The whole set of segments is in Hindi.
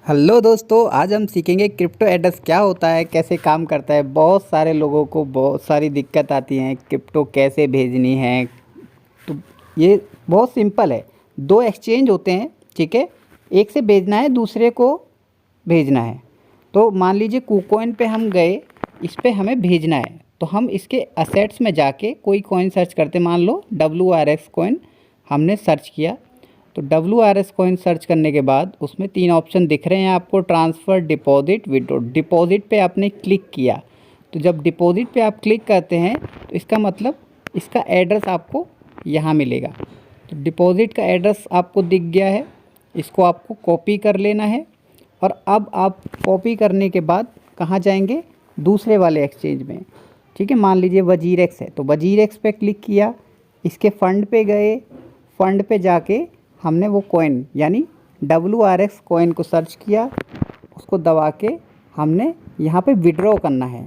हेलो दोस्तों, आज हम सीखेंगे क्रिप्टो एड्रेस क्या होता है, कैसे काम करता है। बहुत सारे लोगों को बहुत सारी दिक्कत आती है, क्रिप्टो कैसे भेजनी है। तो ये बहुत सिंपल है। दो एक्सचेंज होते हैं, ठीक है। एक से भेजना है, दूसरे को भेजना है। तो मान लीजिए KuCoin पे हम गए, इस पे हमें भेजना है। तो हम इसके असेट्स में जाके कोई कॉइन सर्च करते, मान लो WRX कॉइन हमने सर्च किया। तो WRX कॉइन सर्च करने के बाद उसमें 3 ऑप्शन दिख रहे हैं आपको, ट्रांसफ़र, डिपॉजिट, विड्रॉ। डिपॉजिट पे आपने क्लिक किया। तो जब डिपॉजिट पे आप क्लिक करते हैं तो इसका मतलब इसका एड्रेस आपको यहाँ मिलेगा। तो डिपॉजिट का एड्रेस आपको दिख गया है, इसको आपको कॉपी कर लेना है। और अब आप कॉपी करने के बाद कहाँ जाएंगे, दूसरे वाले एक्सचेंज में, ठीक है। मान लीजिए WGRX है, तो WGRX पे क्लिक किया, इसके फ़ंड पे गए, फ़ंड पे जाके हमने वो कॉइन यानी WRX कॉइन को सर्च किया, उसको दबा के हमने यहाँ पे विड्रॉ करना है।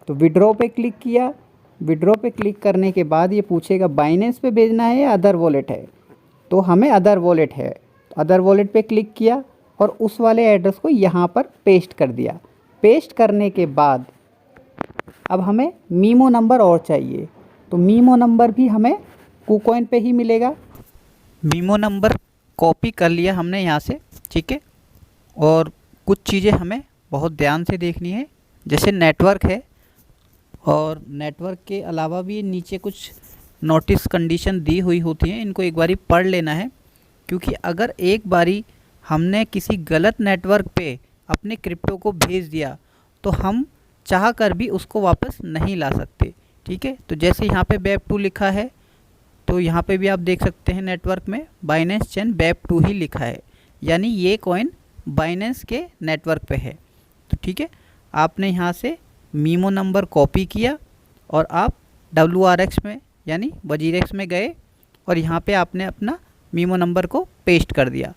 तो विड्रॉ पे क्लिक किया। विड्रॉ पे क्लिक करने के बाद ये पूछेगा बाइनेंस पे भेजना है या अदर वॉलेट है। तो हमें अदर वॉलेट है, तो अदर वॉलेट पे क्लिक किया और उस वाले एड्रेस को यहाँ पर पेस्ट कर दिया। पेस्ट करने के बाद अब हमें मीमो नंबर और चाहिए। तो मीमो नंबर भी हमें KuCoin पे ही मिलेगा। मीमो नंबर कॉपी कर लिया हमने यहाँ से, ठीक है। और कुछ चीज़ें हमें बहुत ध्यान से देखनी है, जैसे नेटवर्क है, और नेटवर्क के अलावा भी नीचे कुछ नोटिस कंडीशन दी हुई होती हैं, इनको एक बारी पढ़ लेना है। क्योंकि अगर एक बारी हमने किसी गलत नेटवर्क पे अपने क्रिप्टो को भेज दिया तो हम चाह कर भी उसको वापस नहीं ला सकते, ठीक है। तो जैसे यहाँ पे Web2 लिखा है, तो यहाँ पे भी आप देख सकते हैं नेटवर्क में बाइनेंस चेन Web2 ही लिखा है, यानी ये कॉइन बाइनेंस के नेटवर्क पे है। तो ठीक है, आपने यहाँ से मीमो नंबर कॉपी किया और आप WRX में यानी WGRX में गए और यहाँ पे आपने अपना मीमो नंबर को पेस्ट कर दिया।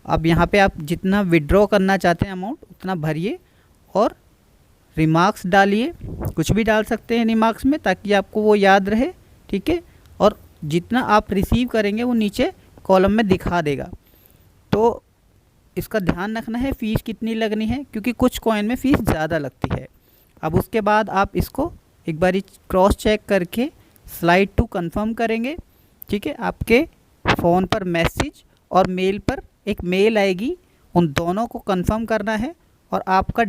अब यहाँ पे आप जितना विड्रॉ करना चाहते हैं अमाउंट उतना भरिए और रिमार्क्स डालिए, कुछ भी डाल सकते हैं रिमार्क्स में ताकि आपको वो याद रहे, ठीक है। और जितना आप रिसीव करेंगे वो नीचे कॉलम में दिखा देगा। तो इसका ध्यान रखना है फ़ीस कितनी लगनी है, क्योंकि कुछ कॉइन में फ़ीस ज़्यादा लगती है। अब उसके बाद आप इसको एक बारी क्रॉस चेक करके स्लाइड टू कंफर्म करेंगे, ठीक है। आपके फ़ोन पर मैसेज और मेल पर एक मेल आएगी, उन दोनों को कंफर्म करना है और आपका